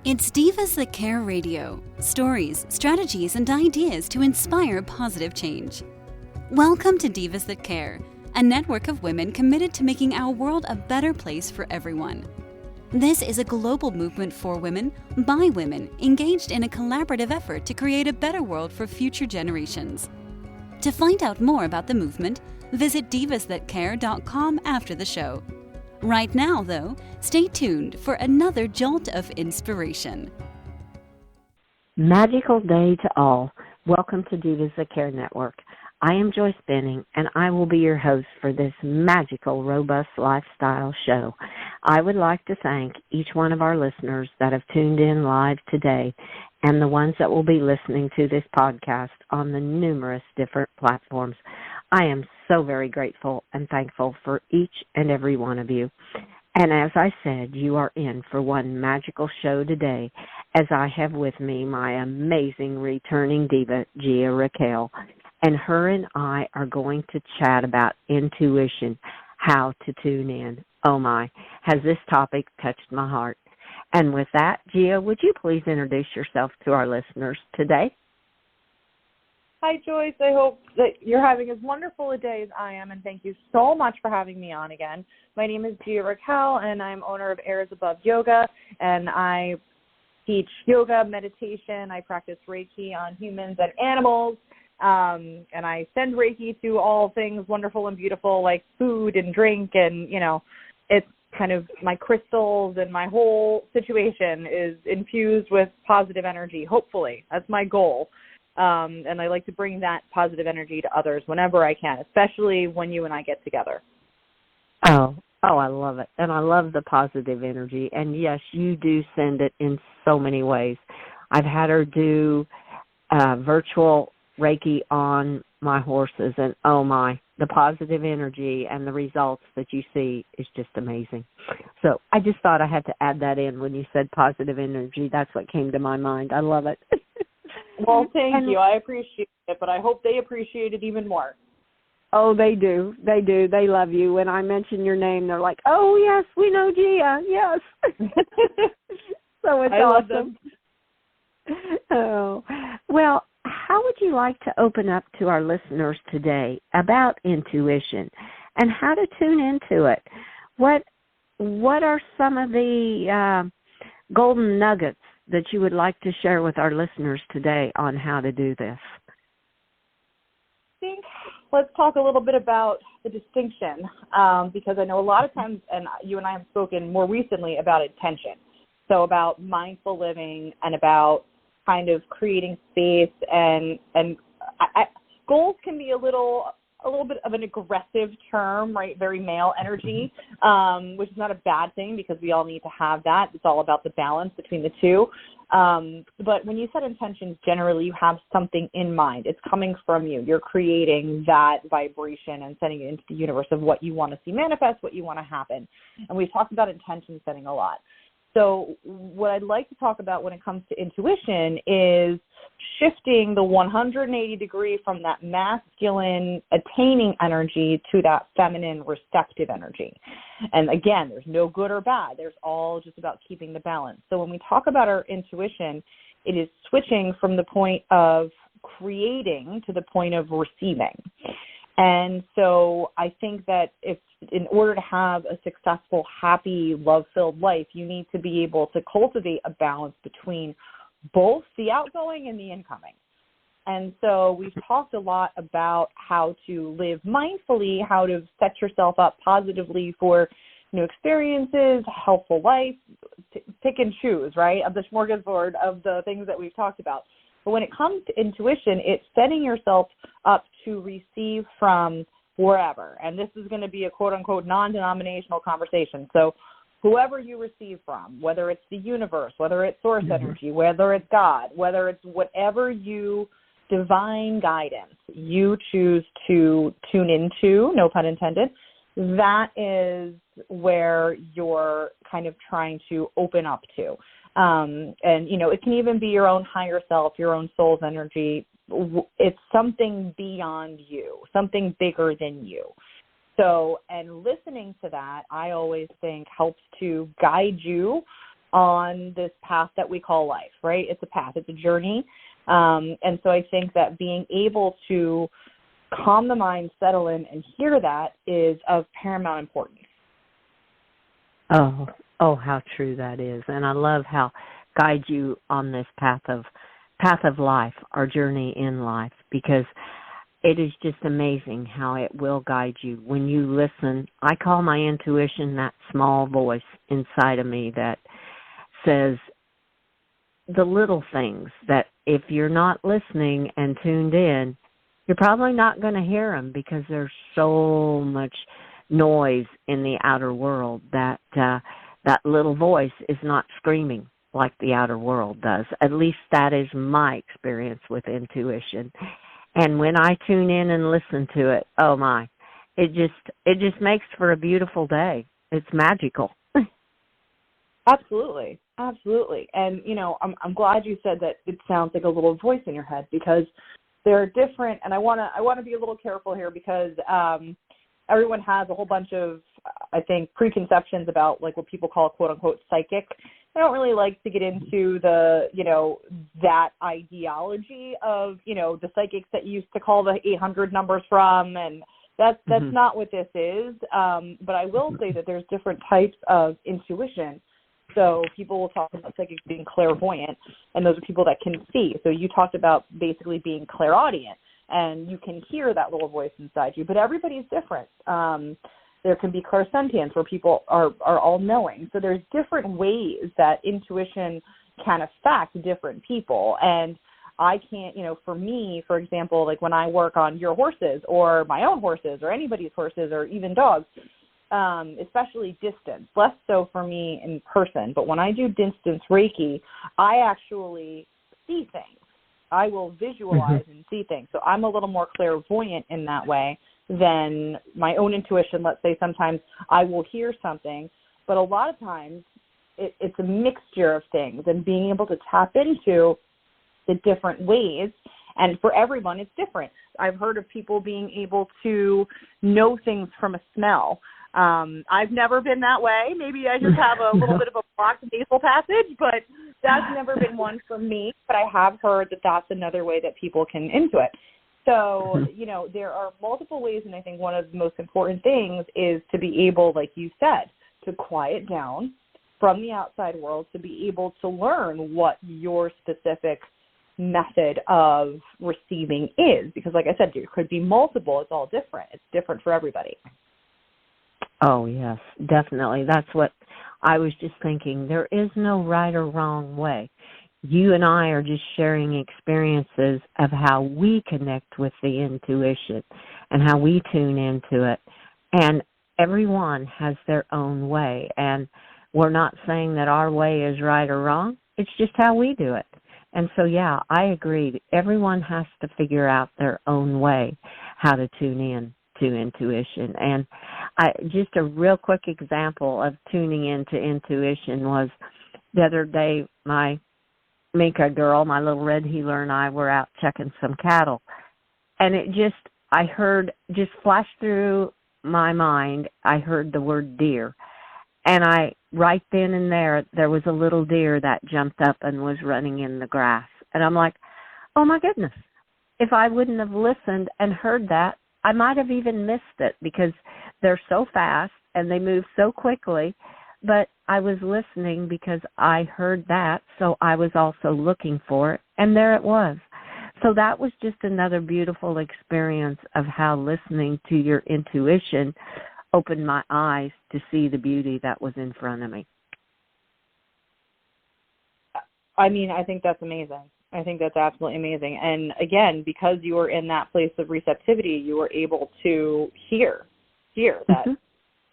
It's Divas That Care Radio. Stories, strategies, and ideas to inspire positive change. Welcome to Divas That Care, a network of women committed to making our world a better place for everyone. This is a global movement for women, by women, engaged in a collaborative effort to create a better world for future generations. To find out more about the movement, visit divasthatcare.com after the show. Right now, though, stay tuned for another jolt of inspiration. Magical day to all. Welcome to Divas That Care Network. I am Joyce Benning, and I will be your host for this magical, robust lifestyle show. I would like to thank each one of our listeners that have tuned in live today and the ones that will be listening to this podcast on the numerous different platforms. I am so very grateful and thankful for each and every one of you. And as I said, you are in for one magical show today, as I have with me my amazing returning diva, Gia Raquel. And her and I are going to chat about intuition, how to tune in. Oh my, has this topic touched my heart? And with that, Gia, would you please introduce yourself to our listeners today? Hi, Joyce. I hope that you're having as wonderful a day as I am, and thank you so much for having me on again. My name is Gia Raquel, and I'm owner of Airs Above Yoga, and I teach yoga, meditation. I practice Reiki on humans and animals, and I send Reiki to all things wonderful and beautiful like food and drink, and, you know, it's kind of my crystals and my whole situation is infused with positive energy, hopefully. That's my goal. And I like to bring that positive energy to others whenever I can, especially when you and I get together. Oh, I love it. And I love the positive energy. And, yes, you do send it in so many ways. I've had her do virtual Reiki on my horses, and, oh, my, the positive energy and the results that you see is just amazing. So I just thought I had to add that in when you said positive energy. That's what came to my mind. I love it. Well, thank you. I appreciate it, but I hope they appreciate it even more. Oh, they do. They do. They love you. When I mention your name, they're like, oh, yes, we know Gia. Yes. So it's I awesome. love them. Oh, well, how would you like to open up to our listeners today about intuition and how to tune into it? What are some of the golden nuggets that you would like to share with our listeners today on how to do this? I think let's talk a little bit about the distinction, because I know a lot of times, and you and I have spoken more recently about intention, so about mindful living and about kind of creating space, and goals can be a little bit of an aggressive term, right? Very male energy, which is not a bad thing because we all need to have that. It's all about the balance between the two. But when you set intentions, generally you have something in mind. It's coming from you. You're creating that vibration and sending it into the universe of what you want to see manifest, what you want to happen. And we've talked about intention setting a lot. So what I'd like to talk about when it comes to intuition is shifting the 180 degree from that masculine attaining energy to that feminine receptive energy. And again, there's no good or bad. There's all just about keeping the balance. So when we talk about our intuition, it is switching from the point of creating to the point of receiving. And so I think that if in order to have a successful, happy, love-filled life, you need to be able to cultivate a balance between both the outgoing and the incoming. And so we've talked a lot about how to live mindfully, how to set yourself up positively for new experiences, helpful life, pick and choose, right, of the smorgasbord of the things that we've talked about. But when it comes to intuition, it's setting yourself up to receive from wherever. And this is going to be a quote-unquote non-denominational conversation. So whoever you receive from, whether it's the universe, whether it's source energy, whether it's God, whether it's whatever you divine guidance you choose to tune into, no pun intended, that is where you're kind of trying to open up to. And, you know, it can even be your own higher self, your own soul's energy. It's something beyond you, something bigger than you. So, and listening to that, I always think helps to guide you on this path that we call life, right? It's a path, it's a journey. And so I think that being able to calm the mind, settle in, and hear that is of paramount importance. Oh, how true that is. And I love how guide you on this path of life, our journey in life, because it is just amazing how it will guide you when you listen. I call my intuition that small voice inside of me that says the little things that if you're not listening and tuned in, you're probably not going to hear them because there's so much noise in the outer world that that little voice is not screaming like the outer world does. At least that is my experience with intuition. And when I tune in and listen to it, oh my, it just makes for a beautiful day. It's magical. Absolutely. And, I'm glad you said that it sounds like a little voice in your head, because they're different. And I want to be a little careful here, because everyone has a whole bunch of, I think, preconceptions about like what people call quote unquote psychic. I don't really like to get into the, that ideology of, the psychics that used to call the 800 numbers from, and that's not what this is. But I will say that there's different types of intuition. So people will talk about psychics being clairvoyant, and those are people that can see. So you talked about basically being clairaudient, and you can hear that little voice inside you. But everybody's different. There can be clairsentience, where people are all-knowing. So there's different ways that intuition can affect different people. And I can't, for me, for example, like when I work on your horses or my own horses or anybody's horses or even dogs, especially distance, less so for me in person. But when I do distance Reiki, I actually see things. I will visualize and see things. So I'm a little more clairvoyant in that way than my own intuition. Let's say sometimes I will hear something, but a lot of times it's a mixture of things, and being able to tap into the different ways. And for everyone, it's different. I've heard of people being able to know things from a smell. I've never been that way. Maybe I just have a little bit of a blocked nasal passage, but that's never been one for me. But I have heard that that's another way that people can intuit. So, there are multiple ways, and I think one of the most important things is to be able, like you said, to quiet down from the outside world, to be able to learn what your specific method of receiving is. Because like I said, there could be multiple. It's all different. It's different for everybody. Oh, yes, definitely. That's what I was just thinking. There is no right or wrong way. You and I are just sharing experiences of how we connect with the intuition and how we tune into it. And everyone has their own way. And we're not saying that our way is right or wrong. It's just how we do it. And so, yeah, I agree. Everyone has to figure out their own way how to tune in to intuition. And just a real quick example of tuning into intuition was the other day, my Minka girl, my little red heeler, and I were out checking some cattle. And I heard, just flashed through my mind, I heard the word deer. And right then and there was a little deer that jumped up and was running in the grass. And I'm like, oh my goodness, if I wouldn't have listened and heard that, I might have even missed it, because they're so fast and they move so quickly. But I was listening because I heard that, so I was also looking for it, and there it was. So that was just another beautiful experience of how listening to your intuition opened my eyes to see the beauty that was in front of me. I mean, I think that's amazing. I think that's absolutely amazing. And again, because you were in that place of receptivity, you were able to hear that,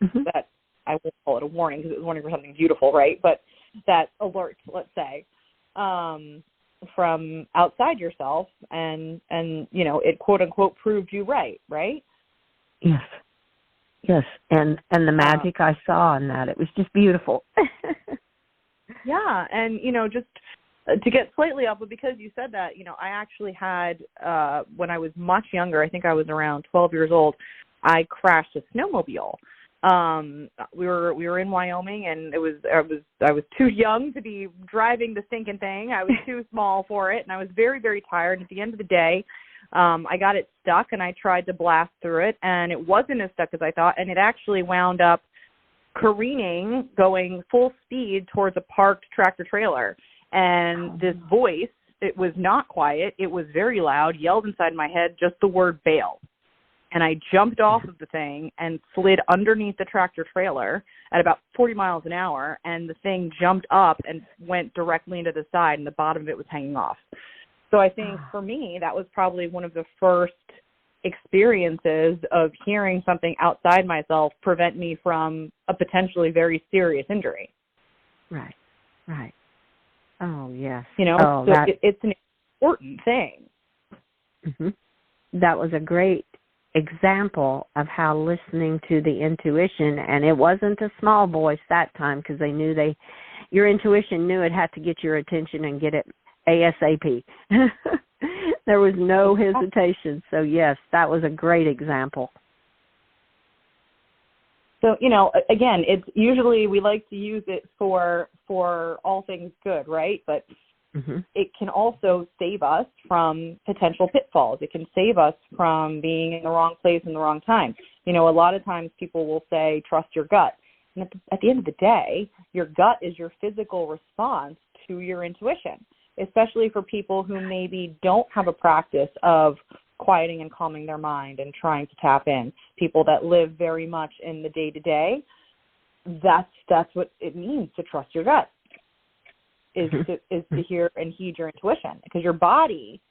that I won't call it a warning because it was warning for something beautiful, right? But that alert, let's say, from outside yourself, and it quote unquote proved you right? Yes, and the magic I saw in that, it was just beautiful. Yeah, and just to get slightly off, but because you said that, I actually had, when I was much younger, I think I was around 12 years old, I crashed a snowmobile. We were in Wyoming, and I was too young to be driving the stinking thing. I was too small for it, and I was very, very tired. At the end of the day, I got it stuck, and I tried to blast through it, and it wasn't as stuck as I thought, and it actually wound up careening, going full speed towards a parked tractor trailer. And this voice, it was not quiet, it was very loud, yelled inside my head just the word bail. And I jumped off of the thing and slid underneath the tractor trailer at about 40 miles an hour, and the thing jumped up and went directly into the side, and the bottom of it was hanging off. So I think for me, that was probably one of the first experiences of hearing something outside myself prevent me from a potentially very serious injury. Right, right. Oh, yes. You know, so it's an important thing. Mm-hmm. That was a great example of how listening to the intuition, and it wasn't a small voice that time, because they knew your intuition knew it had to get your attention and get it ASAP. There was no hesitation. So yes, that was a great example. So, you know, again, it's usually we like to use it for all things good, right? But it can also save us from potential pitfalls. It can save us from being in the wrong place in the wrong time. You know, a lot of times people will say, trust your gut. And at the end of the day, your gut is your physical response to your intuition, especially for people who maybe don't have a practice of quieting and calming their mind and trying to tap in. People that live very much in the day-to-day, that's what it means to trust your gut. Is to hear and heed your intuition, because your body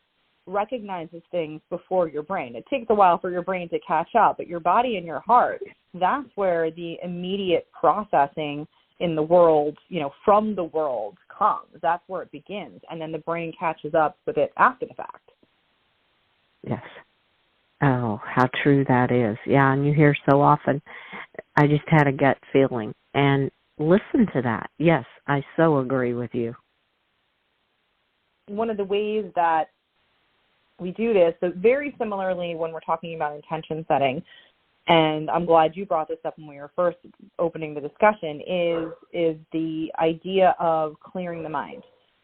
recognizes things before your brain. It takes a while for your brain to catch up, but your body and your heart, that's where the immediate processing in the world, you know, from the world comes. That's where it begins, and then the brain catches up with it after the fact. Yes. Oh, how true that is. Yeah, and you hear so often, I just had a gut feeling, and listen to that. Yes, I so agree with you. One of the ways that we do this, so very similarly when we're talking about intention setting, and I'm glad you brought this up when we were first opening the discussion, is the idea of clearing the mind,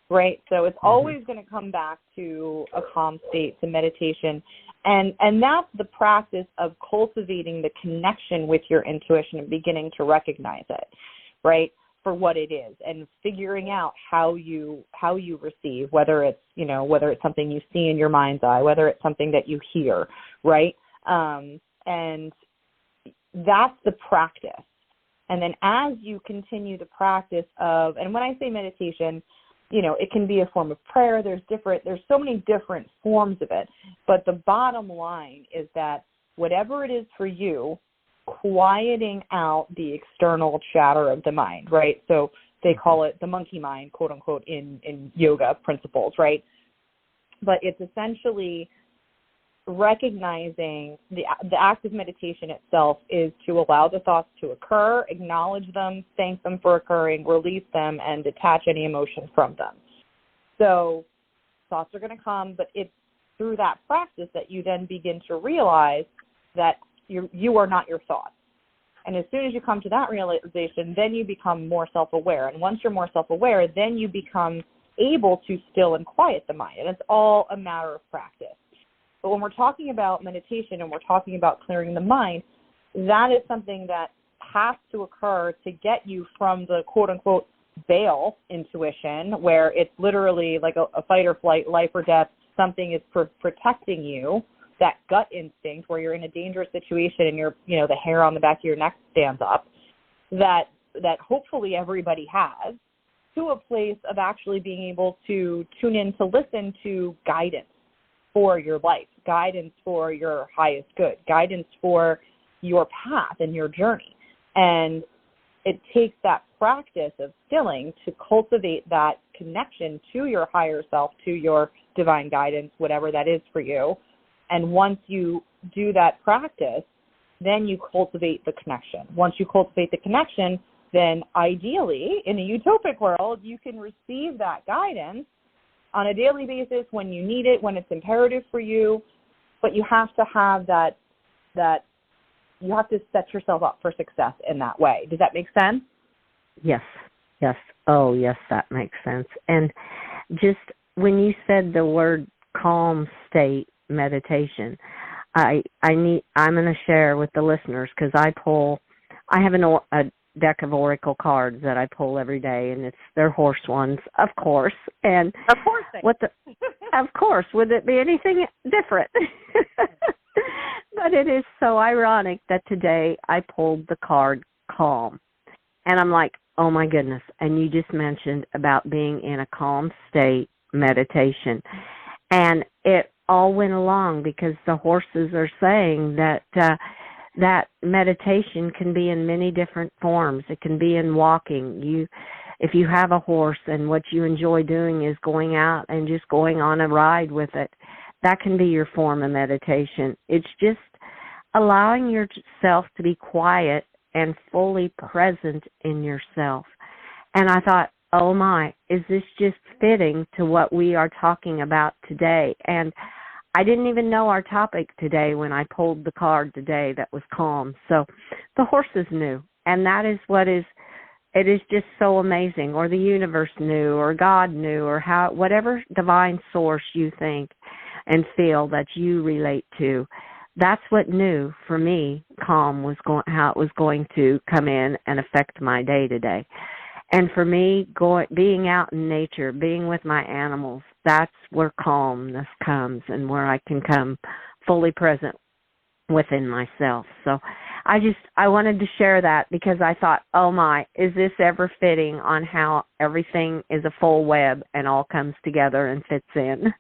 right? So it's always going to come back to a calm state, to meditation, and that's the practice of cultivating the connection with your intuition and beginning to recognize it, right, for what it is, and figuring out how you receive, whether it's something you see in your mind's eye, whether it's something that you hear, right? And that's the practice. And then as you continue the practice of, and when I say meditation, you know, it can be a form of prayer. There's so many different forms of it. But the bottom line is that whatever it is for you, quieting out the external chatter of the mind, right? So they call it the monkey mind, quote unquote, in yoga principles, right? But it's essentially recognizing the act of meditation itself is to allow the thoughts to occur, acknowledge them, thank them for occurring, release them, and detach any emotion from them. So thoughts are going to come, but it's through that practice that you then begin to realize that you are not your thoughts. And as soon as you come to that realization, then you become more self-aware. And once you're more self-aware, then you become able to still and quiet the mind. And it's all a matter of practice. But when we're talking about meditation and we're talking about clearing the mind, that is something that has to occur to get you from the quote-unquote bail intuition, where it's literally like a fight or flight, life or death, something is protecting you, that gut instinct where you're in a dangerous situation and the hair on the back of your neck stands up, that hopefully everybody has, to a place of actually being able to tune in to listen to guidance for your life, guidance for your highest good, guidance for your path and your journey. And it takes that practice of stilling to cultivate that connection to your higher self, to your divine guidance, whatever that is for you. And once you do that practice, then you cultivate the connection. Once you cultivate the connection, then ideally, in a utopic world, you can receive that guidance on a daily basis when you need it, when it's imperative for you. But you have to have that set yourself up for success in that way. Does that make sense? Yes. Oh, yes, that makes sense. And just when you said the word calm state meditation, I'm going to share with the listeners, because I have a deck of oracle cards that I pull every day, and they're horse ones, of course. And of course, of course, would it be anything different? But it is so ironic that today I pulled the card calm, and I'm like, oh my goodness. And you just mentioned about being in a calm state meditation, and it all went along because the horses are saying that that meditation can be in many different forms. It can be in walking. If you have a horse and what you enjoy doing is going out and just going on a ride with it, that can be your form of meditation. It's just allowing yourself to be quiet and fully present in yourself. And I thought, oh my, is this just fitting to what we are talking about today? And I didn't even know our topic today when I pulled the card today that was calm. So the horses knew, and that is it is just so amazing, or the universe knew, or God knew, or whatever divine source you think and feel that you relate to. That's what knew for me calm was how it was going to come in and affect my day today. And for me, being out in nature, being with my animals, that's where calmness comes and where I can come fully present within myself. So I wanted to share that because I thought, oh my, is this ever fitting on how everything is a full web and all comes together and fits in?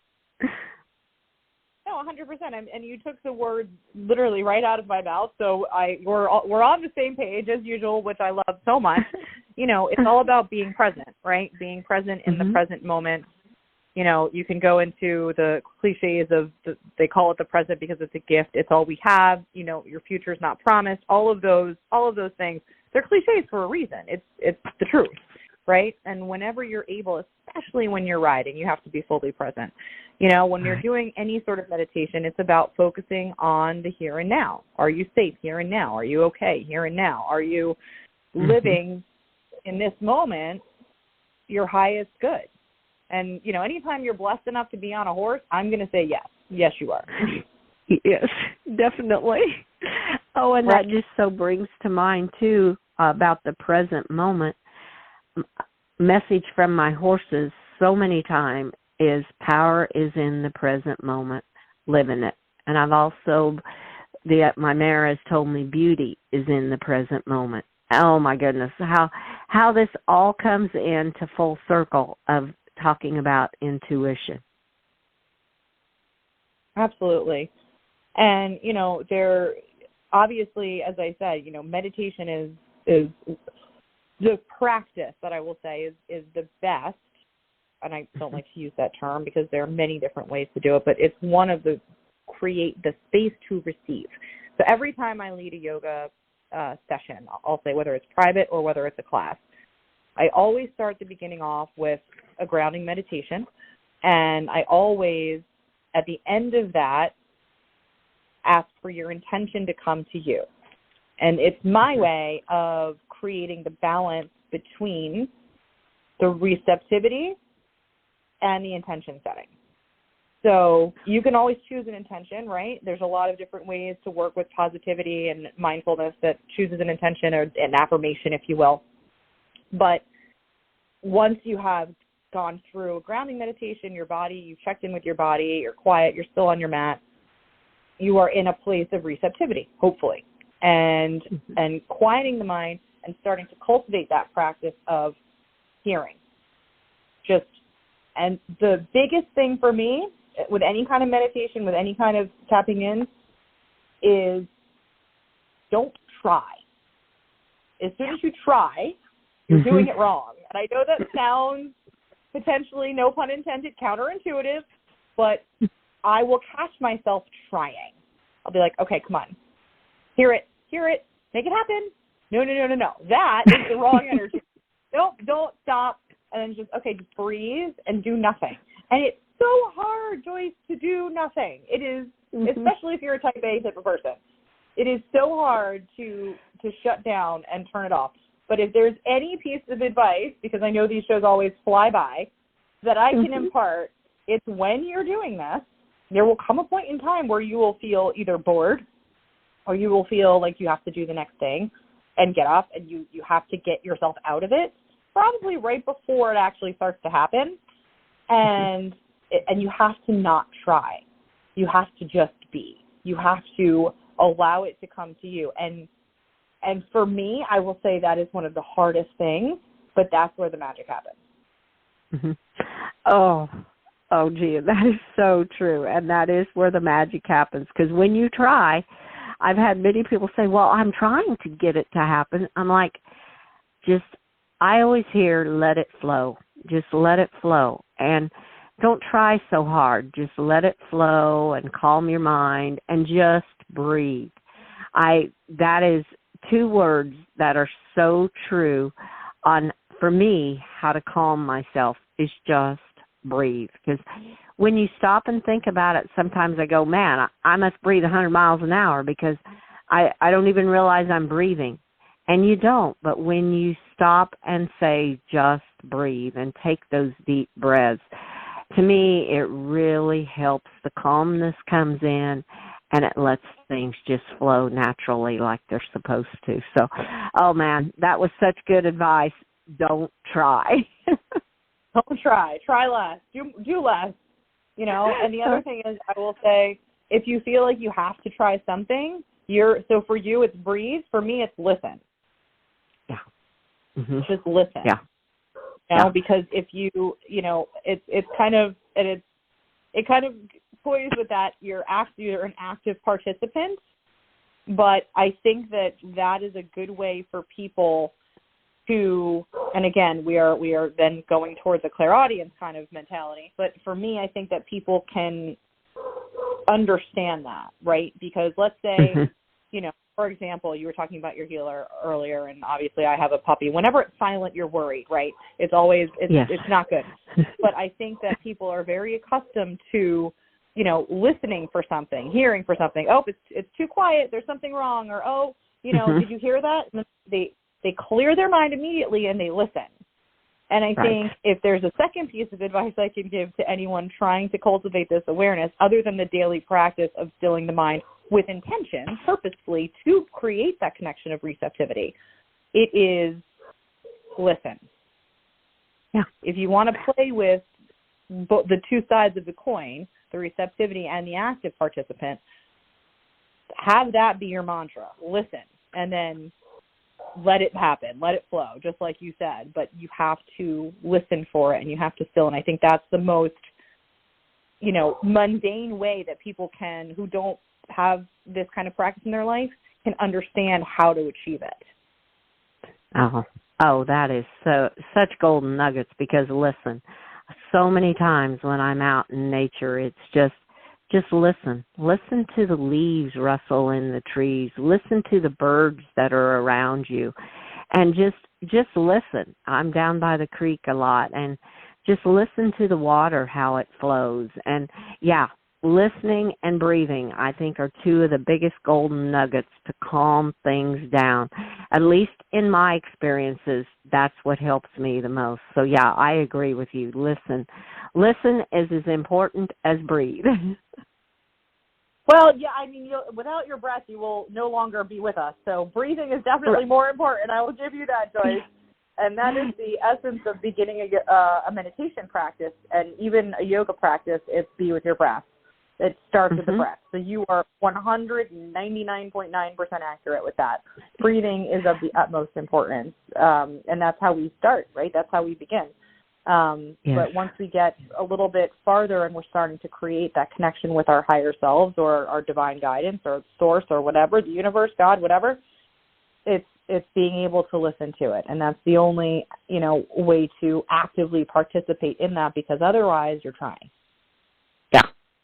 No, 100%. And you took the words literally right out of my mouth. So we're on the same page as usual, which I love so much. It's all about being present, right? Being present in the present moment. You can go into the cliches of they call it the present because it's a gift. It's all we have. Your future's not promised. All of those things, they're cliches for a reason. It's the truth, right? And whenever you're able, especially when you're riding, you have to be fully present. When you're doing any sort of meditation, it's about focusing on the here and now. Are you safe here and now? Are you okay here and now? Are you living in this moment your highest good? And, anytime you're blessed enough to be on a horse, I'm going to say yes. Yes, you are. Yes, definitely. Oh, and that just so brings to mind, too, about the present moment. Message from my horses so many times is power is in the present moment, live in it. And I've also, my mare has told me beauty is in the present moment. Oh, my goodness, how this all comes into full circle of talking about intuition. Absolutely. And, there obviously, as I said, meditation is the practice that I will say is the best. And I don't like to use that term because there are many different ways to do it, but it's one of create the space to receive. So every time I lead a yoga session, I'll say whether it's private or whether it's a class, I always start the beginning off with a grounding meditation, and I always, at the end of that, ask for your intention to come to you. And it's my way of creating the balance between the receptivity and the intention setting. So you can always choose an intention, right? There's a lot of different ways to work with positivity and mindfulness that chooses an intention or an affirmation, if you will. But once you have gone through a grounding meditation, your body, you've checked in with your body, you're quiet, you're still on your mat, you are in a place of receptivity, hopefully, and quieting the mind and starting to cultivate that practice of hearing. And the biggest thing for me with any kind of meditation, with any kind of tapping in, is don't try. As soon as you try, you're doing it wrong. And I know that sounds potentially, no pun intended, counterintuitive, but I will catch myself trying. I'll be like, okay, come on. Hear it, make it happen. No. That is the wrong energy. Don't stop. And then just breathe and do nothing. And it's so hard, Joyce, to do nothing. It is, especially if you're a type A type of person. It is so hard to shut down and turn it off. But if there's any piece of advice, because I know these shows always fly by, that I can impart, it's when you're doing this, there will come a point in time where you will feel either bored or you will feel like you have to do the next thing and get up, and you have to get yourself out of it, probably right before it actually starts to happen. And you have to not try. You have to just be. You have to allow it to come to you. And for me, I will say that is one of the hardest things, but that's where the magic happens. Mm-hmm. Oh, gee, that is so true. And that is where the magic happens. Because when you try, I've had many people say, well, I'm trying to get it to happen. I'm like, I always hear, let it flow. Just let it flow. And don't try so hard. Just let it flow and calm your mind and just breathe. That is 2 words that are so true on, for me, how to calm myself is just breathe. Because when you stop and think about it, sometimes I go, man, I must breathe 100 miles an hour because I don't even realize I'm breathing. And you don't. But when you stop and say, just breathe and take those deep breaths, to me, it really helps. The calmness comes in, and it lets things just flow naturally like they're supposed to. So, oh, man, that was such good advice. Don't try. Don't try. Try less. Do less. You know, and the other thing is, I will say, if you feel like you have to try something, so for you it's breathe. For me, it's listen. Yeah. Mm-hmm. Just listen. Yeah. You know, because if it's kind of, and it kind of toys with that you're an active participant, but I think that is a good way for people to, and again, we are then going towards a clairaudience kind of mentality, but for me, I think that people can understand that, right? Because let's say, for example, you were talking about your healer earlier, and obviously I have a puppy. Whenever it's silent, you're worried, right? It's always, it's not good. But I think that people are very accustomed to, listening for something, hearing for something. Oh, it's too quiet. There's something wrong. Or, oh, did you hear that? And they clear their mind immediately and they listen. And I think if there's a second piece of advice I can give to anyone trying to cultivate this awareness, other than the daily practice of stilling the mind with intention, purposefully, to create that connection of receptivity, it is listen. Yeah. If you want to play with the 2 sides of the coin, the receptivity and the active participant, have that be your mantra. Listen, and then let it happen, let it flow, just like you said. But you have to listen for it, and you have to still. And I think that's the most, mundane way that people can, who don't have this kind of practice in their life, can understand how to achieve it. Oh, that is such golden nuggets, because listen, so many times when I'm out in nature, it's just listen. Listen to the leaves rustle in the trees. Listen to the birds that are around you, and just listen. I'm down by the creek a lot, and just listen to the water, how it flows. And listening and breathing, I think, are 2 of the biggest golden nuggets to calm things down. At least in my experiences, that's what helps me the most. So, I agree with you. Listen is as important as breathe. Well, I mean, without your breath, you will no longer be with us. So breathing is definitely more important. I will give you that, Joyce. And that is the essence of beginning a meditation practice, and even a yoga practice. It's be with your breath. It starts with the breath. So you are 199.9% accurate with that. Breathing is of the utmost importance, and that's how we start, right? That's how we begin. But once we get a little bit farther and we're starting to create that connection with our higher selves, or our divine guidance, or source, or whatever, the universe, God, whatever, it's being able to listen to it. And that's the only, way to actively participate in that, because otherwise you're trying. Yeah.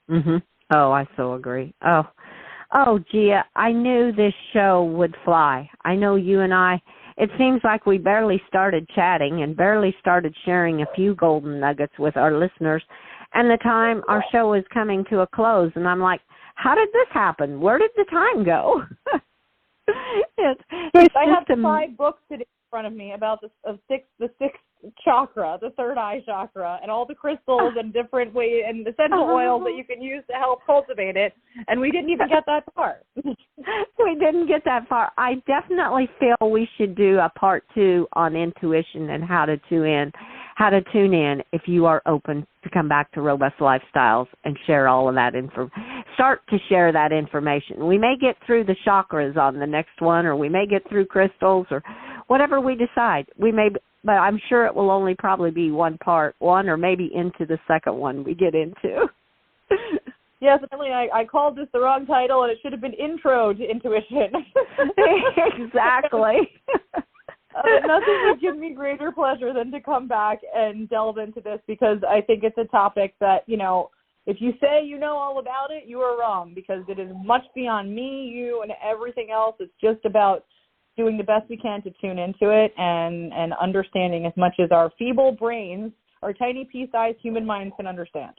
Mhm. Oh, I so agree. Oh, Gia, I knew this show would fly. I know you and I, it seems like we barely started chatting and barely started sharing a few golden nuggets with our listeners, and the time our show is coming to a close. And I'm like, how did this happen? Where did the time go? I have 5 books today in front of me about the sixth chakra, the third eye chakra, and all the crystals and different ways and essential oils that you can use to help cultivate it. And we didn't even get that far. We didn't get that far. I definitely feel we should do a part 2 on intuition and how to tune in if you are open to come back to Robust Lifestyles and share all of that start to share that information. We may get through the chakras on the next one, or we may get through crystals, or whatever we decide. But I'm sure it will only probably be one or maybe into the second one we get into. Yes, definitely. I called this the wrong title, and it should have been Intro to Intuition. Exactly. Nothing would give me greater pleasure than to come back and delve into this, because I think it's a topic that, if you say you know all about it, you are wrong, because it is much beyond me, you, and everything else. It's just about doing the best we can to tune into it and understanding as much as our feeble brains, our tiny pea-sized human minds can understand.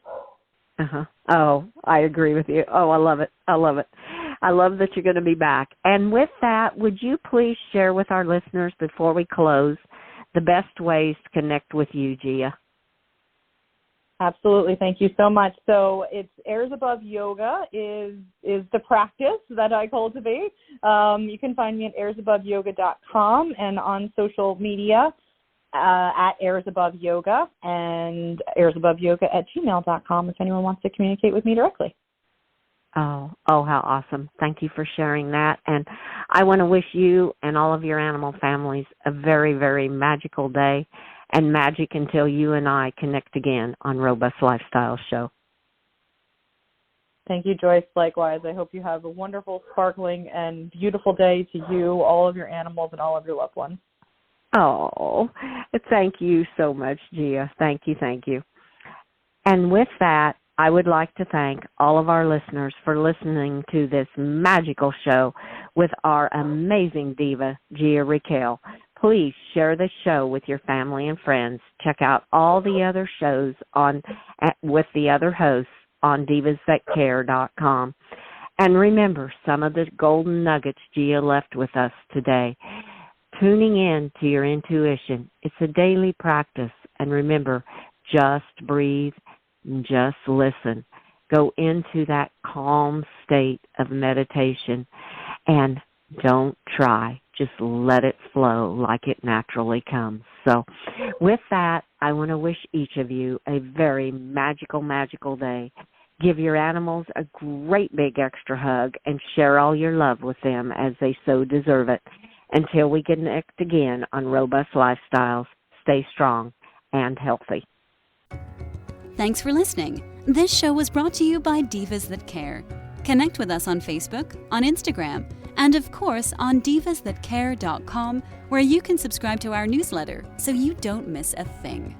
Uh-huh. Oh, I agree with you. Oh, I love it. I love it. I love that you're going to be back. And with that, would you please share with our listeners before we close the best ways to connect with you, Gia? Absolutely. Thank you so much. So it's Airs Above Yoga is the practice that I cultivate. You can find me at airsabove-yoga.com and on social media at Airs Above Yoga and airsabove-yoga@gmail.com if anyone wants to communicate with me directly. Oh, how awesome. Thank you for sharing that. And I want to wish you and all of your animal families a very, very magical day, and magic until you and I connect again on Robust Lifestyle Show. Thank you, Joyce. Likewise. I hope you have a wonderful, sparkling, and beautiful day to you, all of your animals, and all of your loved ones. Oh, thank you so much, Gia. Thank you. And with that, I would like to thank all of our listeners for listening to this magical show with our amazing diva, Gia Raquel. Please share this show with your family and friends. Check out all the other shows with the other hosts on divasthatcare.com. And remember some of the golden nuggets Gia left with us today. Tuning in to your intuition. It's a daily practice. And remember, just breathe and just listen. Go into that calm state of meditation and don't try. Just let it flow like it naturally comes. So with that, I want to wish each of you a very magical, magical day. Give your animals a great big extra hug and share all your love with them as they so deserve it. Until we connect again on Robust Lifestyles, stay strong and healthy. Thanks for listening. This show was brought to you by Divas That Care. Connect with us on Facebook, on Instagram, and of course on divasthatcare.com, where you can subscribe to our newsletter so you don't miss a thing.